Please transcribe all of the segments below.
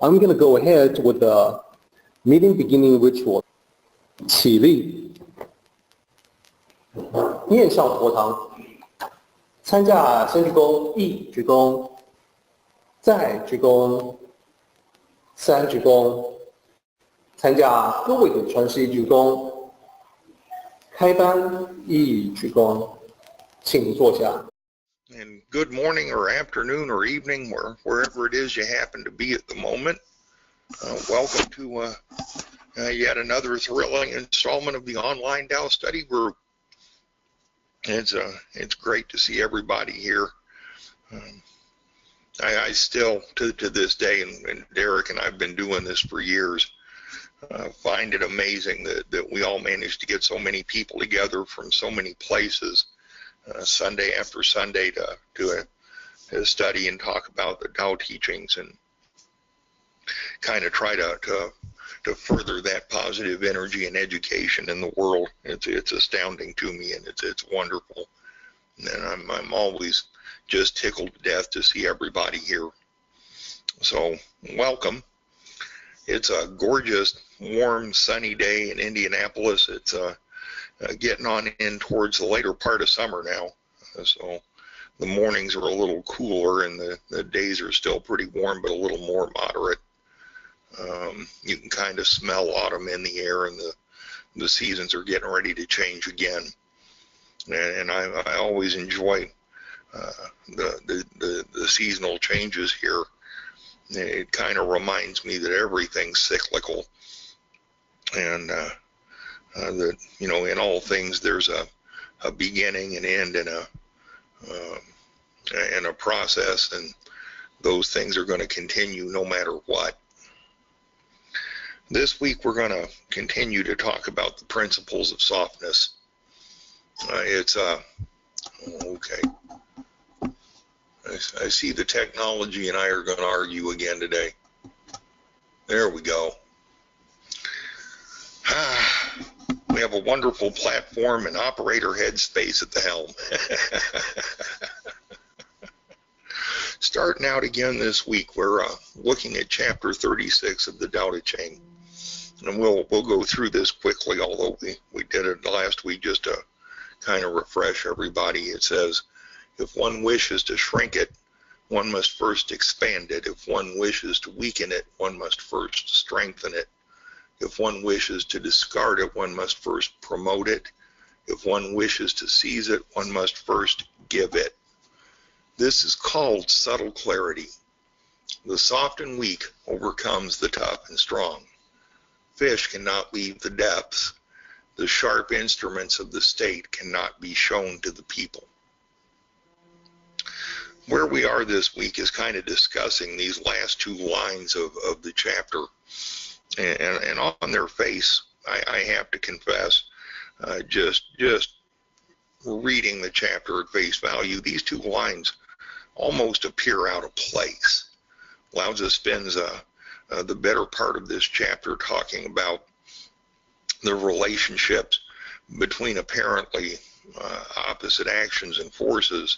I'm going to go ahead with the meeting beginning ritual. 起立，面向佛堂，参加先鞠躬，一鞠躬，再鞠躬，三鞠躬，参加各位的传世鞠躬，开班一鞠躬，请坐下。And good morning or afternoon or evening, wherever it is you happen to be at the moment. Welcome to yet another thrilling installment of the online Tao study group. It's great to see everybody here. I still, to this day, and Derek and I've been doing this for years, find it amazing that we all managed to get so many people together from so many places. Sunday after Sunday to study and talk about the Tao teachings and kind of try to further that positive energy and education in the world. It's astounding to me, and it's wonderful. And I'm always just tickled to death to see everybody here. So welcome. It's a gorgeous, warm, sunny day in Indianapolis. It's getting on in towards the later part of summer now, so the mornings are a little cooler and the days are still pretty warm but a little more moderate. You can kind of smell autumn in the air, and the seasons are getting ready to change again, and I always enjoy the seasonal changes here. It kind of reminds me that everything's cyclical, and that, you know, in all things there's a beginning, an end, and a process, and those things are going to continue no matter what. This week we're going to continue to talk about the principles of softness. Okay. I see the technology and I are going to argue again today. There we go. We have a wonderful platform and operator headspace at the helm. Starting out again this week, we're looking at chapter 36 of the Tao Te Ching. And we'll go through this quickly, although we did it last week just to kind of refresh everybody. It says, if one wishes to shrink it, one must first expand it. If one wishes to weaken it, one must first strengthen it. If one wishes to discard it, one must first promote it. If one wishes to seize it, one must first give it. This is called subtle clarity. The soft and weak overcomes the tough and strong. Fish cannot leave the depths. The sharp instruments of the state cannot be shown to the people. Where we are this week is kind of discussing these last two lines of the chapter. And on their face, I have to confess, just reading the chapter at face value, these two lines almost appear out of place. Lao Tzu spends the better part of this chapter talking about the relationships between apparently opposite actions and forces,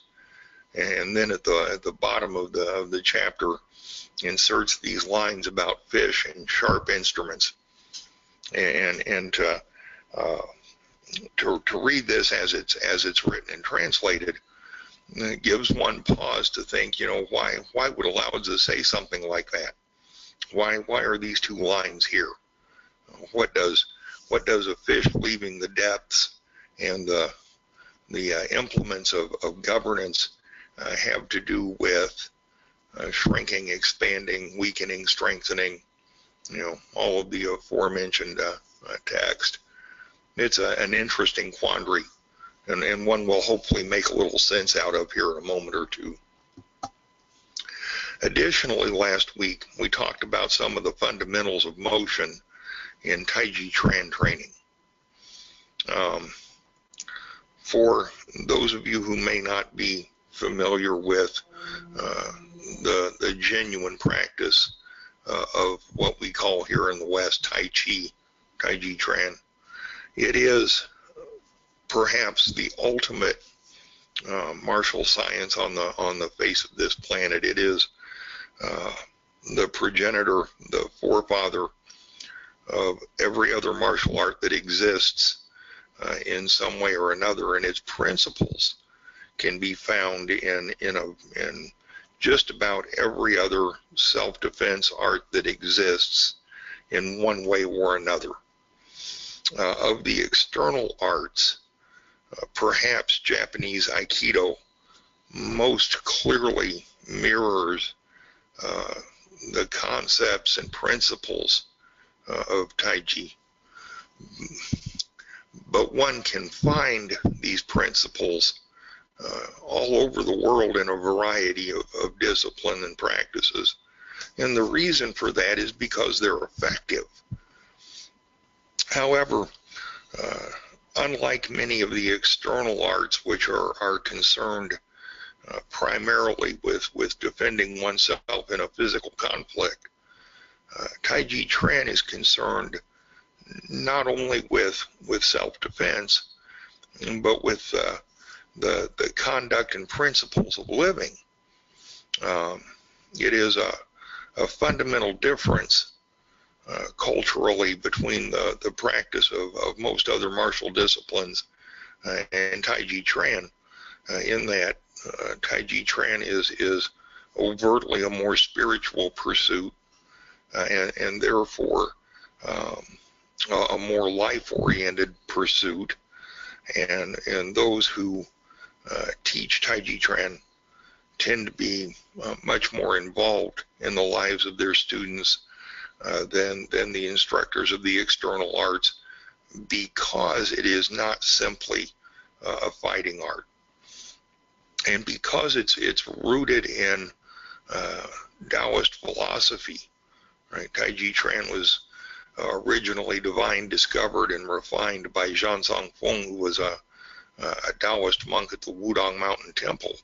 and then at the bottom of the chapter inserts these lines about fish and sharp instruments, and to read this as it's written and translated, it gives one pause to think, you know, why would Lao Tzu say something like that? Why are these two lines here? What does a fish leaving the depths and the implements of governance have to do with shrinking, expanding, weakening, strengthening, you know, all of the aforementioned text? It's an interesting quandary, and one will hopefully make a little sense out of here in a moment or two. Additionally, last week we talked about some of the fundamentals of motion in Tai Chi Chuan training. For those of you who may not be familiar with the genuine practice of what we call here in the West Tai Chi Chuan, it is perhaps the ultimate martial science on the face of this planet. It is the progenitor, the forefather of every other martial art that exists in some way or another, and its principles can be found in just about every other self-defense art that exists in one way or another. Of the external arts, perhaps Japanese Aikido most clearly mirrors the concepts and principles of Tai Chi. But one can find these principles all over the world in a variety of discipline and practices. And the reason for that is because they're effective. However, unlike many of the external arts, which are concerned primarily with defending oneself in a physical conflict, Tai Chi Chuan is concerned not only with self-defense, but with the conduct and principles of living. It is a fundamental difference culturally between the practice of most other martial disciplines and Tai Chi Chuan, in that Tai Chi Chuan is overtly a more spiritual pursuit, and therefore a more life-oriented pursuit, and those who teach Tai Chi Chuan tend to be much more involved in the lives of their students than the instructors of the external arts, because it is not simply a fighting art, and because it's rooted in Taoist philosophy. Right? Tai Chi Chuan was originally divined, discovered, and refined by Zhansong Feng, who was a Taoist monk at the Wudong Mountain Temple.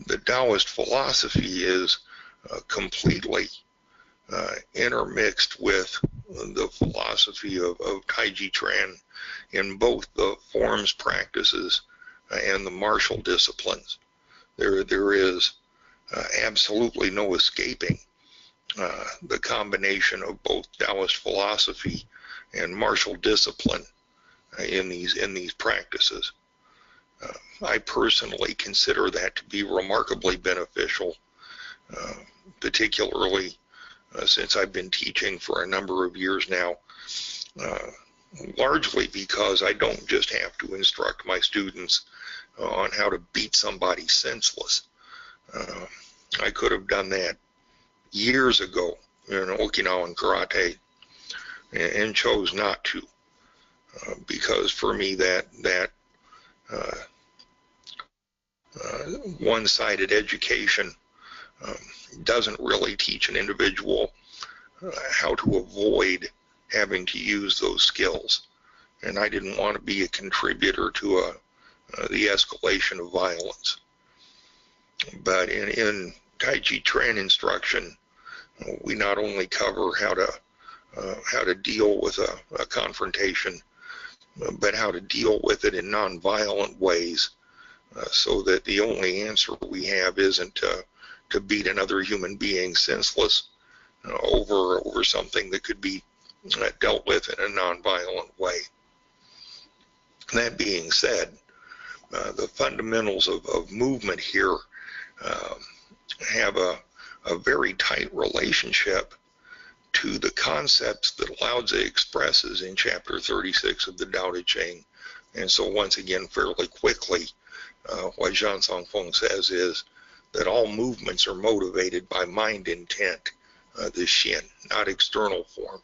The Taoist philosophy is completely intermixed with the philosophy of Tai Chi Chuan in both the forms, practices, and the martial disciplines. There is absolutely no escaping the combination of both Taoist philosophy and martial discipline in these practices. I personally consider that to be remarkably beneficial, particularly since I've been teaching for a number of years now, largely because I don't just have to instruct my students on how to beat somebody senseless. I could have done that years ago in Okinawan karate, and chose not to, because for me that one-sided education doesn't really teach an individual how to avoid having to use those skills, and I didn't want to be a contributor to the escalation of violence. But in Tai Chi Chuan instruction, we not only cover how to deal with a confrontation, but how to deal with it in nonviolent ways, so that the only answer we have isn't to beat another human being senseless over something that could be dealt with in a nonviolent way. That being said, the fundamentals of movement here have a very tight relationship to the concepts that Lao Tzu expresses in chapter 36 of the Tao Te Ching. And so once again, fairly quickly, what Zhansong Feng says is that all movements are motivated by mind intent, the Xin, not external form.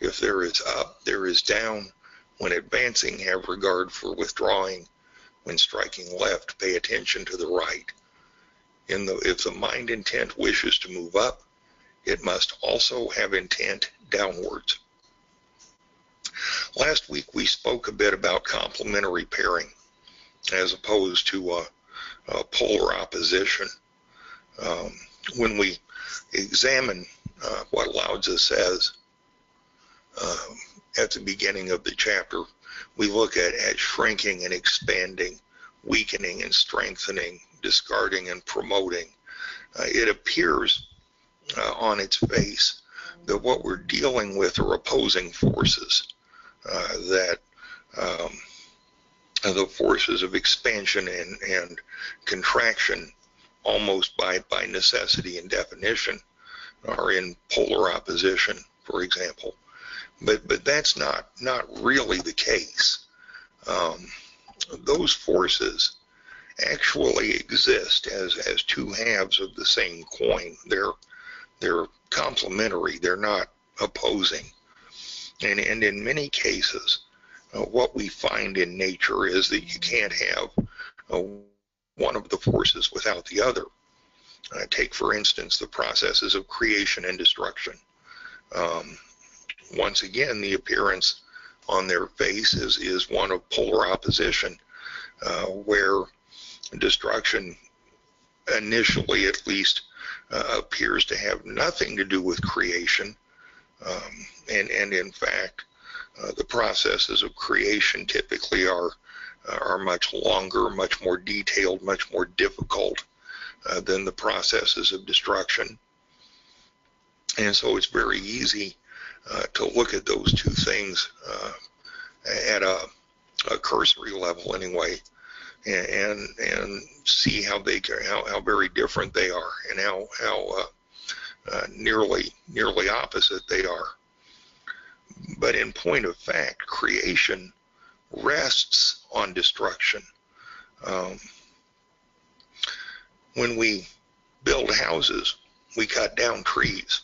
If there is up, there is down. When advancing, have regard for withdrawing. When striking left, pay attention to the right. If the mind intent wishes to move up, it must also have intent downwards. Last week we spoke a bit about complementary pairing as opposed to polar opposition. When we examine what Lao Tzu says at the beginning of the chapter, we look at shrinking and expanding, weakening and strengthening, discarding and promoting, it appears on its face that what we're dealing with are opposing forces, that the forces of expansion and contraction, almost by necessity and definition, are in polar opposition, for example. But that's not really the case. Those forces actually exist as two halves of the same coin. They're complementary. They're not opposing. And in many cases, what we find in nature is that you can't have one of the forces without the other. Take, for instance, the processes of creation and destruction. Once again, the appearance on their face is one of polar opposition, where destruction, initially at least, appears to have nothing to do with creation, and in fact, the processes of creation typically are much longer, much more detailed, much more difficult than the processes of destruction. And so it's very easy to look at those two things at a cursory level anyway, and see how very different they are, and how nearly opposite they are. But in point of fact, creation rests on destruction. When we build houses, we cut down trees.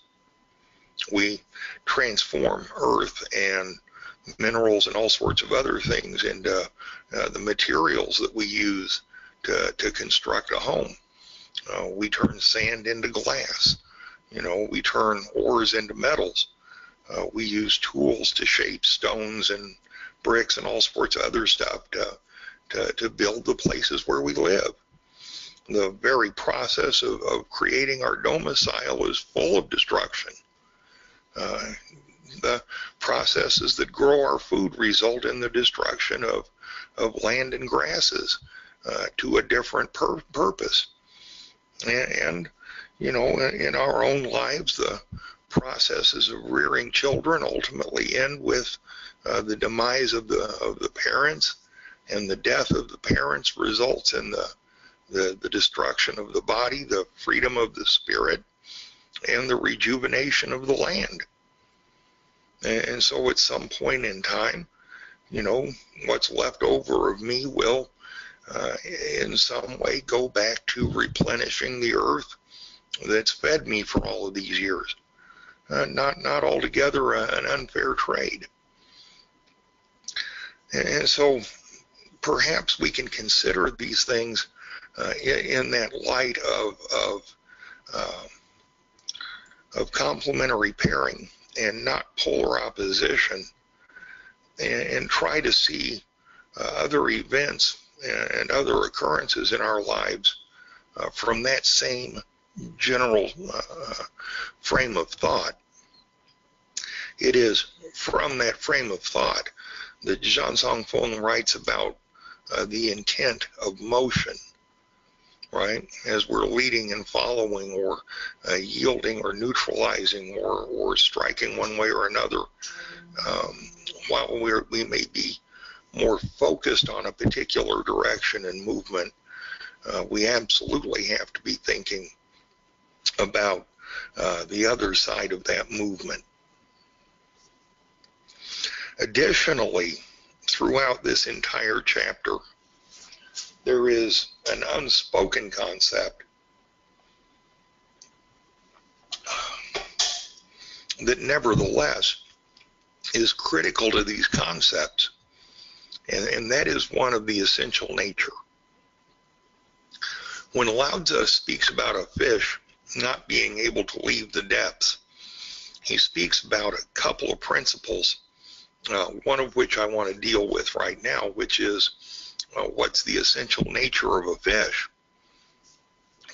We transform earth and minerals and all sorts of other things into the materials that we use to construct a home. We turn sand into glass. We turn ores into metals. We use tools to shape stones and bricks and all sorts of other stuff to build the places where we live. The very process of creating our domicile is full of destruction. The processes that grow our food result in the destruction of land and grasses to a different purpose. And in our own lives, the processes of rearing children ultimately end with the demise of the parents, and the death of the parents results in the destruction of the body, the freedom of the spirit, and the rejuvenation of the land. And so at some point in time, what's left over of me will in some way go back to replenishing the earth that's fed me for all of these years. Not altogether an unfair trade. And so perhaps we can consider these things in that light of complementary pairing and not polar opposition, and try to see other events and other occurrences in our lives from that same general frame of thought. It is from that frame of thought that Zhang Songfeng writes about the intent of motion, right? As we're leading and following, or yielding or neutralizing, or striking one way or another, while we may be more focused on a particular direction and movement, we absolutely have to be thinking about the other side of that movement. Additionally, throughout this entire chapter, there is an unspoken concept that nevertheless is critical to these concepts, and that is one of the essential nature. When Lao Tzu speaks about a fish not being able to leave the depths, he speaks about a couple of principles, one of which I want to deal with right now, which is what's the essential nature of a fish.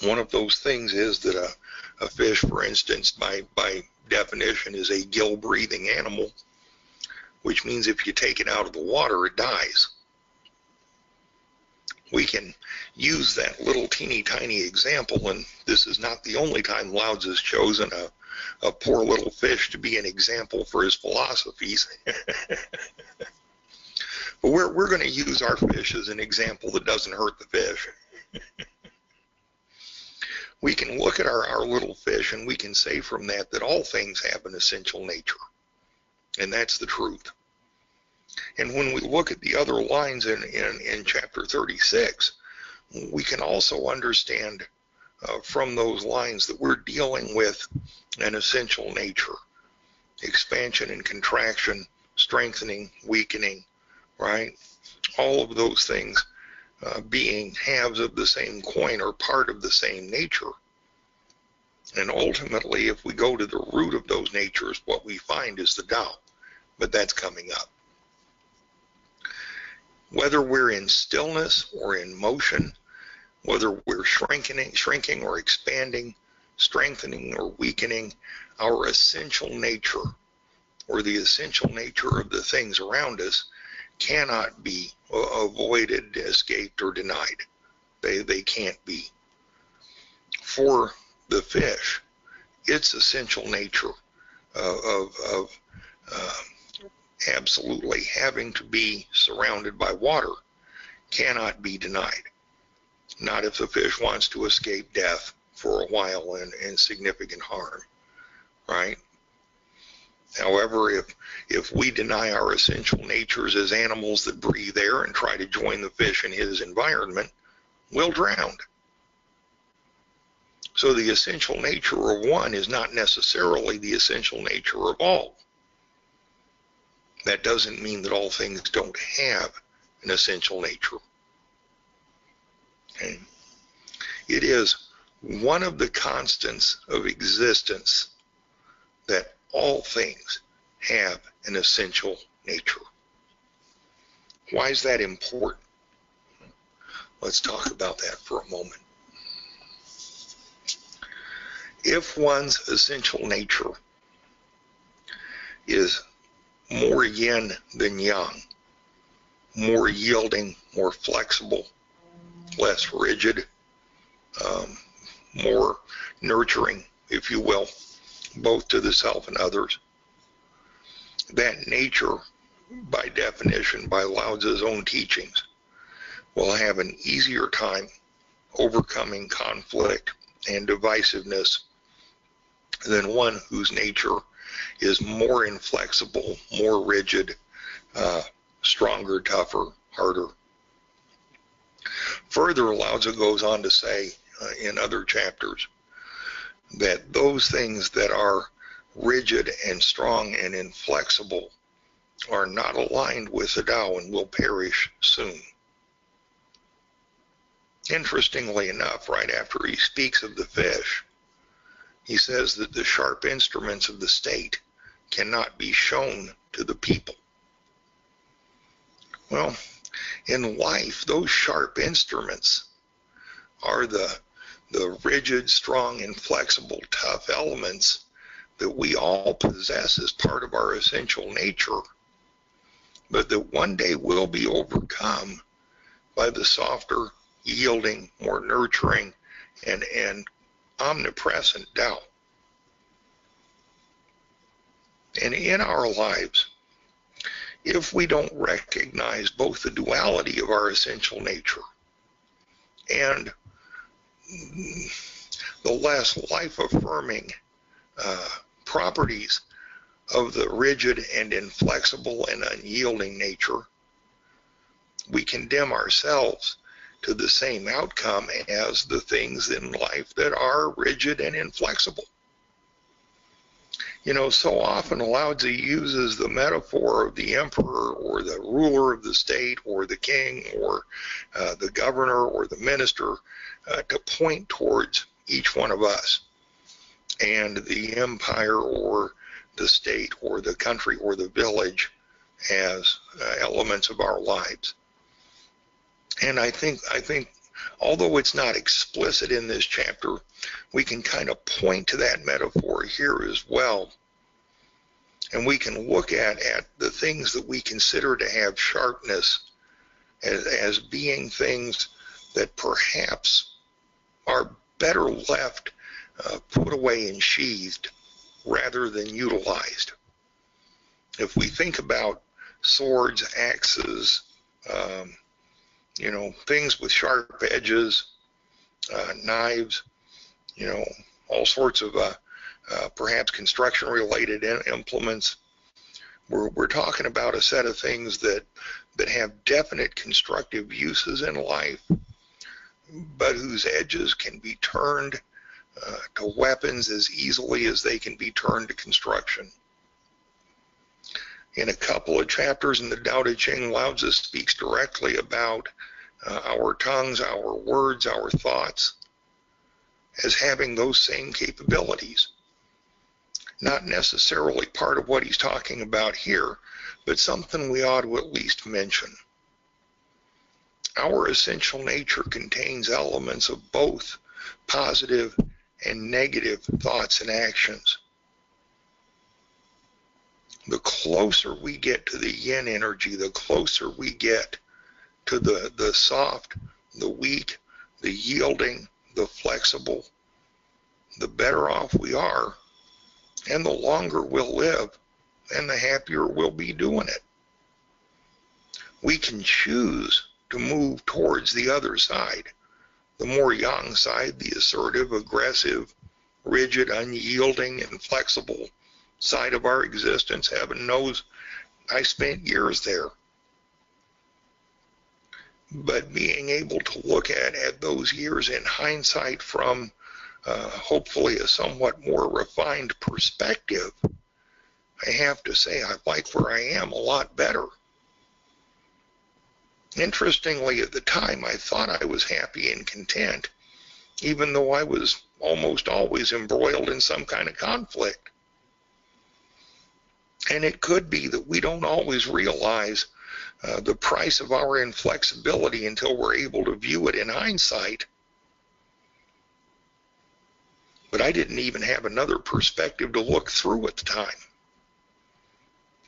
One of those things is that a fish, for instance, by definition, is a gill-breathing animal, which means if you take it out of the water, it dies. we can use that little teeny tiny example, and this is not the only time Lao Tzu's chosen a poor little fish to be an example for his philosophies. But we're going to use our fish as an example that doesn't hurt the fish. We can look at our little fish, and we can say from that all things have an essential nature. And that's the truth. And when we look at the other lines in chapter 36, we can also understand from those lines that we're dealing with an essential nature. Expansion and contraction, strengthening, weakening, right? All of those things being halves of the same coin or part of the same nature. And ultimately, if we go to the root of those natures, what we find is the Tao. But that's coming up. Whether we're in stillness or in motion, whether we're shrinking or expanding, strengthening or weakening, our essential nature or the essential nature of the things around us cannot be avoided, escaped, or denied. They can't be. For the fish, its essential nature of absolutely having to be surrounded by water cannot be denied. Not if the fish wants to escape death for a while and significant harm, right? However, if we deny our essential natures as animals that breathe air and try to join the fish in his environment, we'll drown. So the essential nature of one is not necessarily the essential nature of all. That doesn't mean that all things don't have an essential nature. Okay? It is one of the constants of existence that all things have an essential nature. Why is that important? Let's talk about that for a moment. If one's essential nature is more yin than yang, more yielding, more flexible, less rigid, more nurturing, if you will, both to the self and others, that nature, by definition, by Lao Tzu's own teachings, will have an easier time overcoming conflict and divisiveness than one whose nature is more inflexible, more rigid, stronger, tougher, harder. Further, Lao Tzu goes on to say in other chapters that those things that are rigid and strong and inflexible are not aligned with the Tao and will perish soon. Interestingly enough, right after he speaks of the fish, he says that the sharp instruments of the state cannot be shown to the people. Well, in life, those sharp instruments are the rigid, strong, inflexible, tough elements that we all possess as part of our essential nature, but that one day will be overcome by the softer, yielding, more nurturing, and omnipresent Tao. And in our lives, if we don't recognize both the duality of our essential nature and the less life-affirming properties of the rigid and inflexible and unyielding nature, we condemn ourselves to the same outcome as the things in life that are rigid and inflexible. You know, so often Lao Tzu uses the metaphor of the emperor or the ruler of the state or the king or the governor or the minister to point towards each one of us and the empire or the state or the country or the village as elements of our lives. And I think although it's not explicit in this chapter, we can kind of point to that metaphor here as well. And we can look at the things that we consider to have sharpness as being things that perhaps are better left put away and sheathed rather than utilized. If we think about swords, axes, things with sharp edges, knives, all sorts of perhaps construction-related implements, we're talking about a set of things that have definite constructive uses in life, but whose edges can be turned to weapons as easily as they can be turned to construction. In a couple of chapters in the Tao Te Ching, Lao Tzu speaks directly about our tongues, our words, our thoughts as having those same capabilities. Not necessarily part of what he's talking about here, but something we ought to at least mention. Our essential nature contains elements of both positive and negative thoughts and actions. The closer we get to the yin energy, the closer we get to the soft, the weak, the yielding, the flexible, the better off we are, and the longer we'll live, and the happier we'll be doing it. We can choose to move towards the other side, the more yang side, the assertive, aggressive, rigid, unyielding, and flexible side of our existence. Heaven knows I spent years there. But being able to look at those years in hindsight from hopefully a somewhat more refined perspective, I have to say I like where I am a lot better. Interestingly, at the time, I thought I was happy and content, even though I was almost always embroiled in some kind of conflict. And it could be that we don't always realize the price of our inflexibility until we're able to view it in hindsight. But I didn't even have another perspective to look through at the time.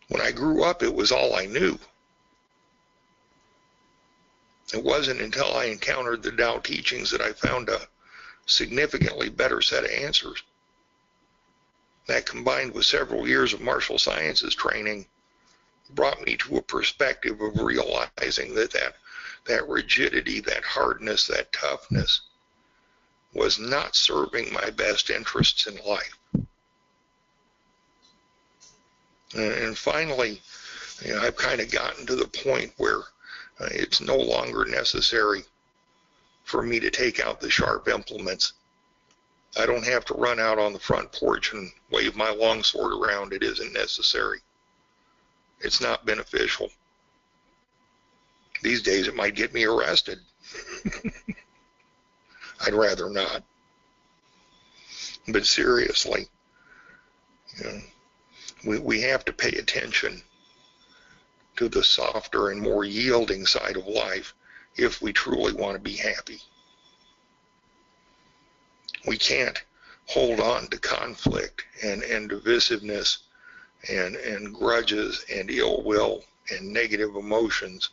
When I grew up, it was all I knew. It wasn't until I encountered the Tao teachings that I found a significantly better set of answers. That, combined with several years of martial sciences training, brought me to a perspective of realizing that rigidity, that hardness, that toughness was not serving my best interests in life. And finally, I've kind of gotten to the point where it's no longer necessary for me to take out the sharp implements. I don't have to run out on the front porch and wave my longsword around. It isn't necessary. It's not beneficial. These days it might get me arrested. I'd rather not. But seriously, we have to pay attention to the softer and more yielding side of life if we truly want to be happy. We can't hold on to conflict and divisiveness and grudges and ill will and negative emotions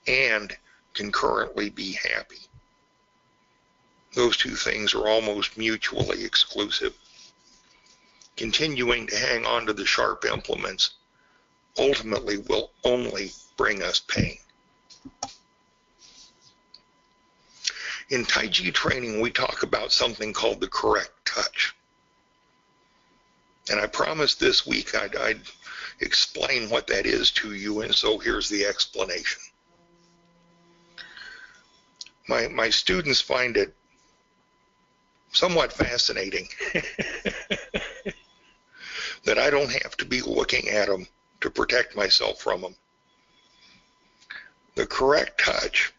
and concurrently be happy. Those two things are almost mutually exclusive. Continuing to hang on to the sharp implements ultimately will only bring us pain. In Tai Chi training, we talk about something called the correct touch. And I promised this week I'd explain what that is to you, and so here's the explanation. My students find it somewhat fascinating that I don't have to be looking at them to protect myself from them. The correct touch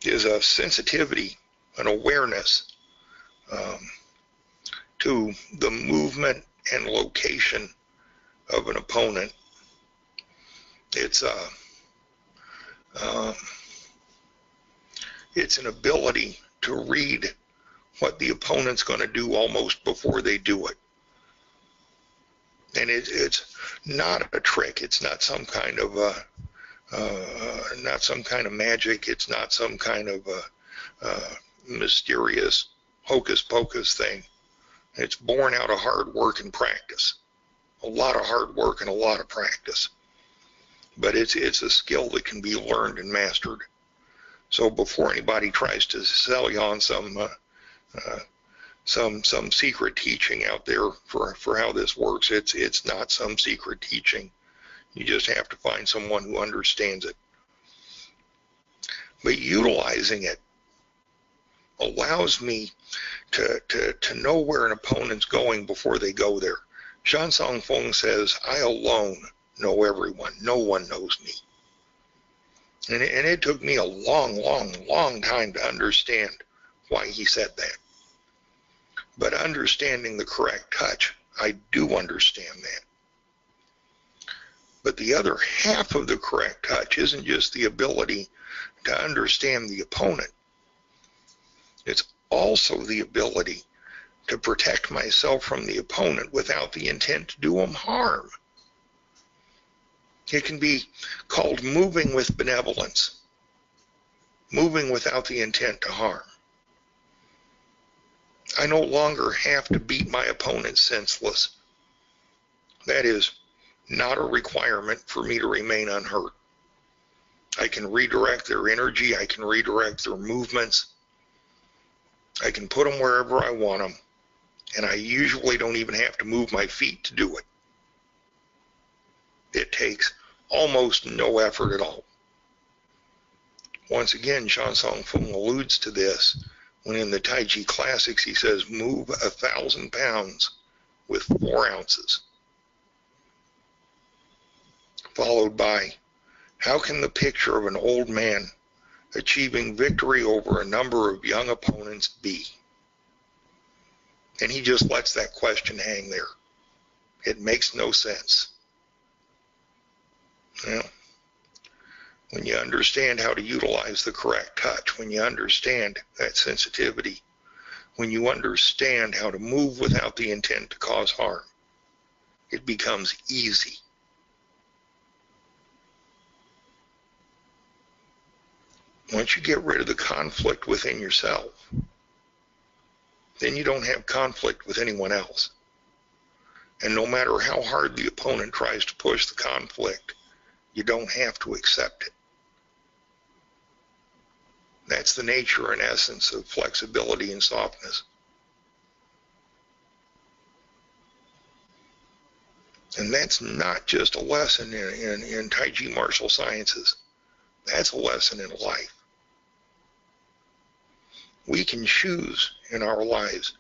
is a sensitivity, an awareness to the movement and location of an opponent. It's an ability to read what the opponent's going to do almost before they do it. And it's not a trick. It's not some kind of magic. It's not some kind of mysterious hocus pocus thing. It's born out of hard work and practice. A lot of hard work and a lot of practice. But it's a skill that can be learned and mastered. So before anybody tries to sell you on some secret teaching out there for how this works, it's not some secret teaching. You just have to find someone who understands it. But utilizing it allows me to know where an opponent's going before they go there. Shan Song Feng says, I alone know everyone. No one knows me. And it took me a long time to understand why he said that. But understanding the correct touch, I do understand that. But the other half of the correct touch isn't just the ability to understand the opponent. It's also the ability to protect myself from the opponent without the intent to do him harm. It can be called moving with benevolence, moving without the intent to harm. I no longer have to beat my opponent senseless. That is not a requirement for me to remain unhurt. I can redirect their energy. I can redirect their movements. I can put them wherever I want them. And I usually don't even have to move my feet to do it. It takes almost no effort at all. Once again, Shan Song Feng alludes to this when in the Tai Chi Classics he says, move 1,000 pounds with 4 ounces. Followed by, how can the picture of an old man achieving victory over a number of young opponents be? And he just lets that question hang there. It makes no sense. Well, when you understand how to utilize the correct touch, when you understand that sensitivity, when you understand how to move without the intent to cause harm, it becomes easy. Once you get rid of the conflict within yourself, then you don't have conflict with anyone else. And no matter how hard the opponent tries to push the conflict, you don't have to accept it. That's the nature and essence of flexibility and softness. And that's not just a lesson in Tai Chi martial sciences. That's a lesson in life. We can choose in our lives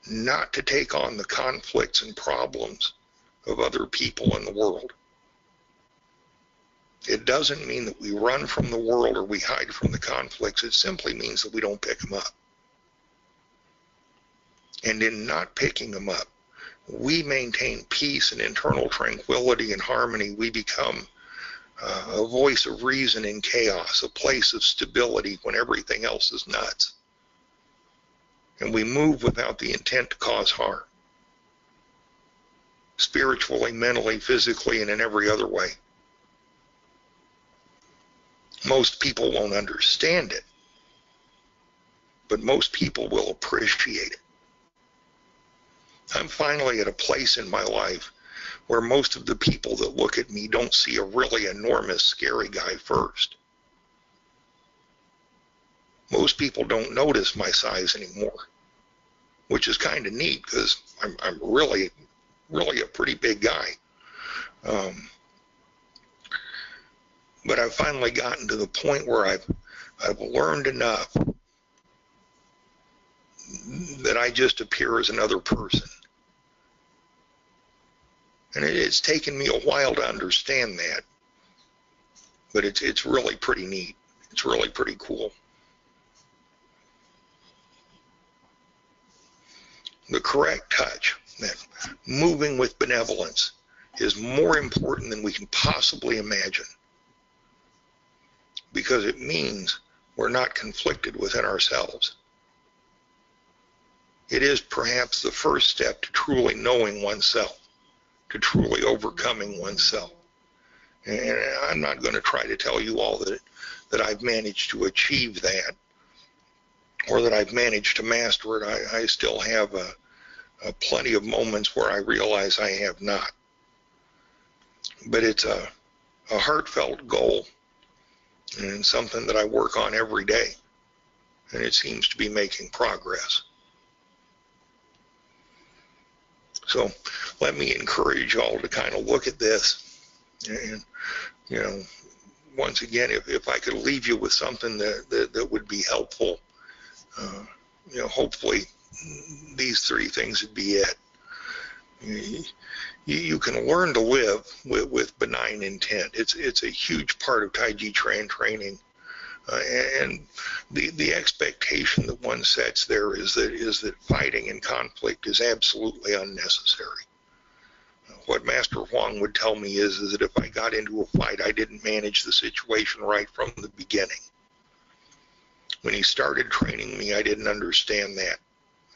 not to take on the conflicts and problems of other people in the world. It doesn't mean that we run from the world or we hide from the conflicts. It simply means that we don't pick them up. And in not picking them up, we maintain peace and internal tranquility and harmony. We become a voice of reason in chaos, a place of stability when everything else is nuts. And we move without the intent to cause harm, spiritually, mentally, physically, and in every other way. Most people won't understand it, but most people will appreciate it. I'm finally at a place in my life where most of the people that look at me don't see a really enormous, scary guy first. Most people don't notice my size anymore, which is kind of neat because I'm really a pretty big guy. But I've finally gotten to the point where I've learned enough that I just appear as another person. And it's taken me a while to understand that, but it's really pretty neat. It's really pretty cool. The correct touch, that moving with benevolence, is more important than we can possibly imagine, because it means we're not conflicted within ourselves. It is perhaps the first step to truly knowing oneself, to truly overcoming oneself. And I'm not going to try to tell you all that I've managed to achieve that, or that I've managed to master it, I still have plenty of moments where I realize I have not. But it's a heartfelt goal and something that I work on every day, and it seems to be making progress. So let me encourage y'all to kind of look at this, and once again, if I could leave you with something that would be helpful, hopefully these three things would be it. You can learn to live with benign intent. It's a huge part of Tai Chi Chuan training, and the expectation that one sets there is that fighting and conflict is absolutely unnecessary. What Master Huang would tell me is that if I got into a fight, I didn't manage the situation right from the beginning. When he started training me, I didn't understand that,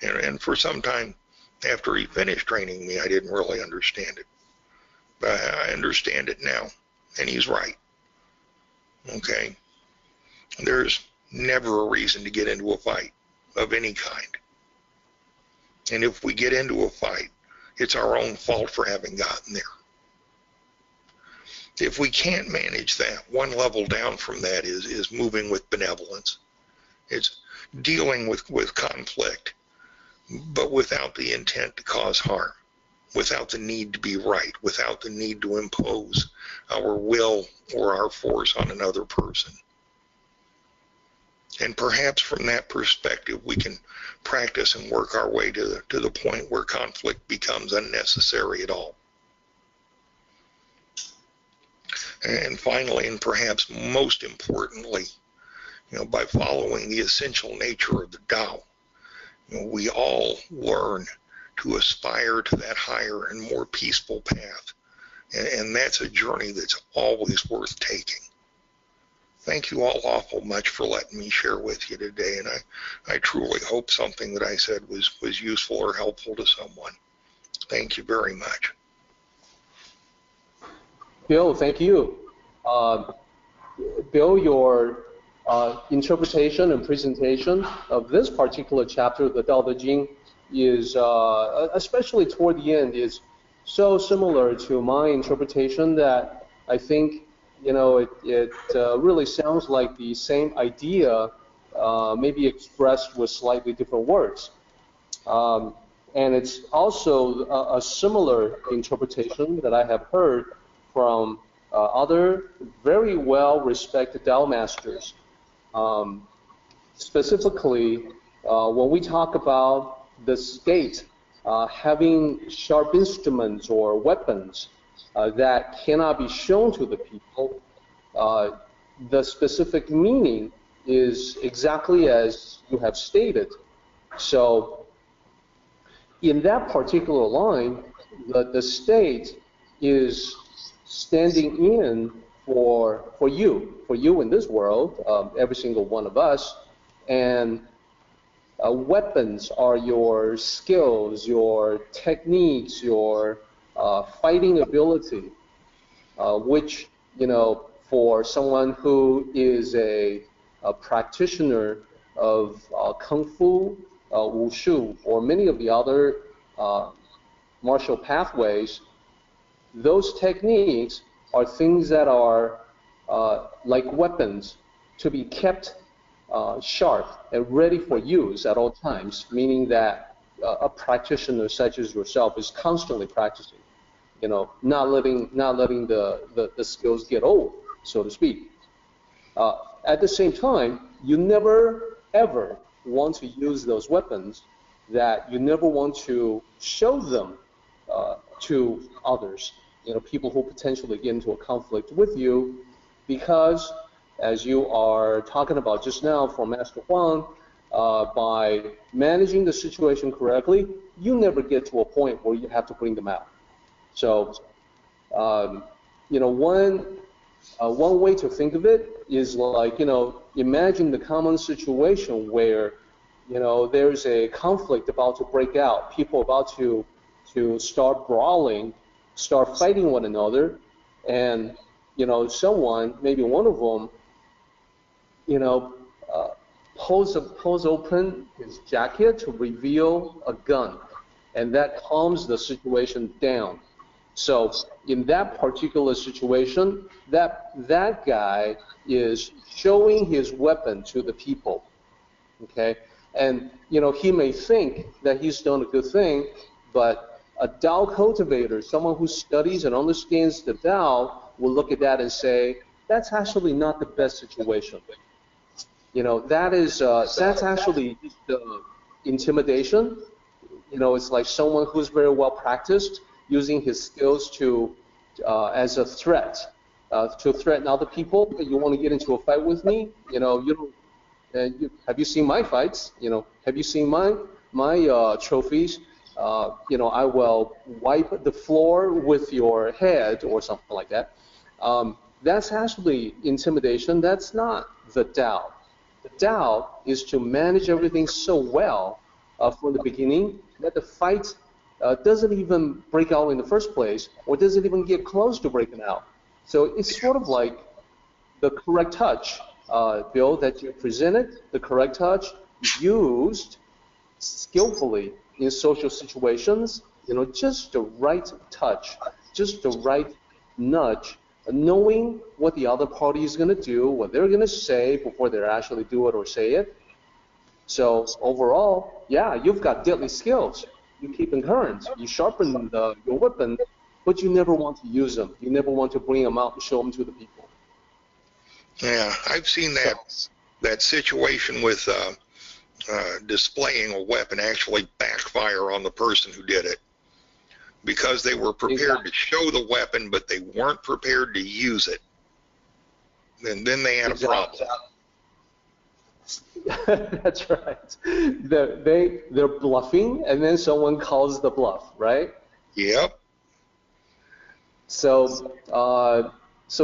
and for some time after he finished training me, I didn't really understand it. But I understand it now, and he's right. Okay? There's never a reason to get into a fight of any kind. And if we get into a fight, it's our own fault for having gotten there. If we can't manage that, one level down from that is moving with benevolence. It's dealing with conflict, but without the intent to cause harm, without the need to be right, without the need to impose our will or our force on another person. And perhaps from that perspective, we can practice and work our way to the point where conflict becomes unnecessary at all. And finally, and perhaps most importantly, by following the essential nature of the Tao, we all learn to aspire to that higher and more peaceful path. And that's a journey that's always worth taking. Thank you all awful much for letting me share with you today, and I truly hope something that I said was useful or helpful to someone. Thank you very much. Bill, thank you. Bill, your interpretation and presentation of this particular chapter of the Tao Te Ching is, especially toward the end, is so similar to my interpretation that I think it really sounds like the same idea, maybe expressed with slightly different words. And it's also a similar interpretation that I have heard from other very well-respected Tao masters. Specifically, when we talk about the state having sharp instruments or weapons that cannot be shown to the people, the specific meaning is exactly as you have stated. So in that particular line, the state is standing in for you in this world, every single one of us, and weapons are your skills, your techniques, your fighting ability, which, for someone who is a practitioner of Kung Fu, Wushu, or many of the other martial pathways, those techniques are things that are like weapons to be kept sharp and ready for use at all times, meaning that a practitioner such as yourself is constantly practicing, not letting the skills get old, so to speak. At the same time, you never ever want to use those weapons, that you never want to show them to others, people who potentially get into a conflict with you, because as you are talking about just now from Master Huang, by managing the situation correctly, you never get to a point where you have to bring them out. So, one way to think of it is like, imagine the common situation where, there's a conflict about to break out, people about to start brawling, start fighting one another, and, someone, maybe one of them, pulls open his jacket to reveal a gun, and that calms the situation down. So in that particular situation, that guy is showing his weapon to the people, okay? And, he may think that he's done a good thing, but a Tao cultivator, someone who studies and understands the Tao, will look at that and say, that's actually not the best situation. That's actually intimidation. It's like someone who's very well practiced using his skills as a threat, to threaten other people. You want to get into a fight with me? Have you seen my fights? Have you seen my trophies? I will wipe the floor with your head or something like that. That's actually intimidation. That's not the Tao. The Tao is to manage everything so well from the beginning that the fight doesn't even break out in the first place, or doesn't even get close to breaking out. So it's sort of like the correct touch, Bill, that you presented, the correct touch used skillfully in social situations, just the right touch, just the right nudge, knowing what the other party is going to do, what they're going to say before they actually do it or say it. So overall, yeah, you've got deadly skills. You keep them current. You sharpen your weapon, but you never want to use them. You never want to bring them out and show them to the people. Yeah, I've seen that situation with displaying a weapon actually backfire on the person who did it, because they were prepared to show the weapon, but they weren't prepared to use it. And then they had a problem. That's right. They're bluffing, and then someone calls the bluff, right? Yep. So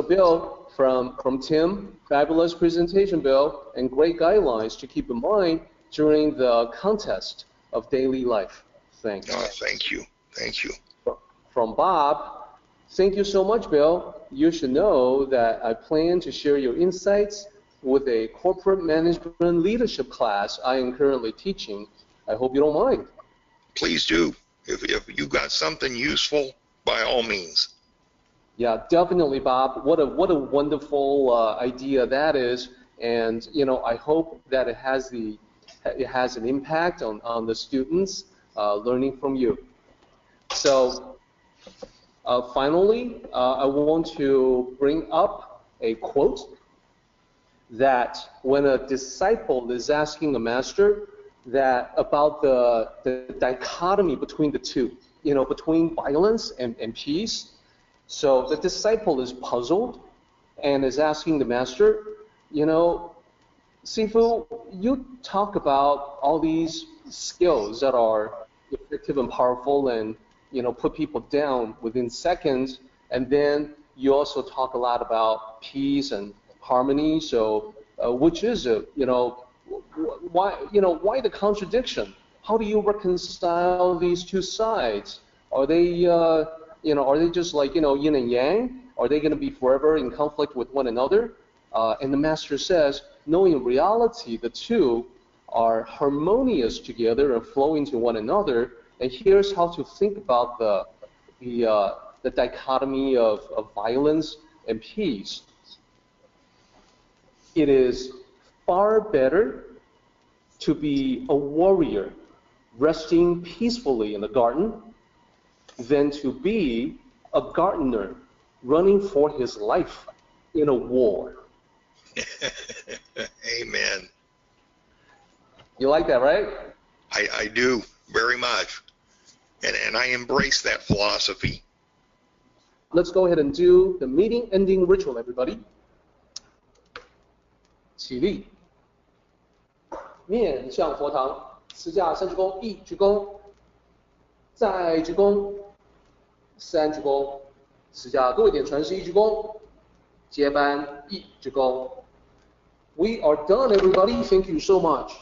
Bill, from Tim, fabulous presentation, Bill, and great guidelines to keep in mind during the contest of daily life. Thanks. Oh, thank you. Thank you. From Bob, thank you so much, Bill. You should know that I plan to share your insights with a corporate management leadership class I am currently teaching. I hope you don't mind. Please do. If you got something useful, by all means. Yeah, definitely, Bob. What a wonderful idea that is, and I hope that it has an impact on the students learning from you. So finally, I want to bring up a quote that when a disciple is asking a master about the dichotomy between the two, between violence and peace. So the disciple is puzzled and is asking the master, Sifu, you talk about all these skills that are effective and powerful and put people down within seconds, and then you also talk a lot about peace and harmony. So which is why the contradiction? How do you reconcile these two sides? Are they are they just like yin and yang? Are they going to be forever in conflict with one another? And the master says, no, in reality, the two are harmonious together and flow into one another. And here's how to think about the dichotomy of violence and peace. It is far better to be a warrior resting peacefully in the garden than to be a gardener running for his life in a war. Amen. You like that, right? I do, very much. And I embrace that philosophy. Let's go ahead and do the meeting ending ritual, everybody. 起立，面向佛堂，持架三鞠躬，一鞠躬，再鞠躬，三鞠躬，持架多一点传世一鞠躬，接班一鞠躬。We are done, everybody. Thank you so much.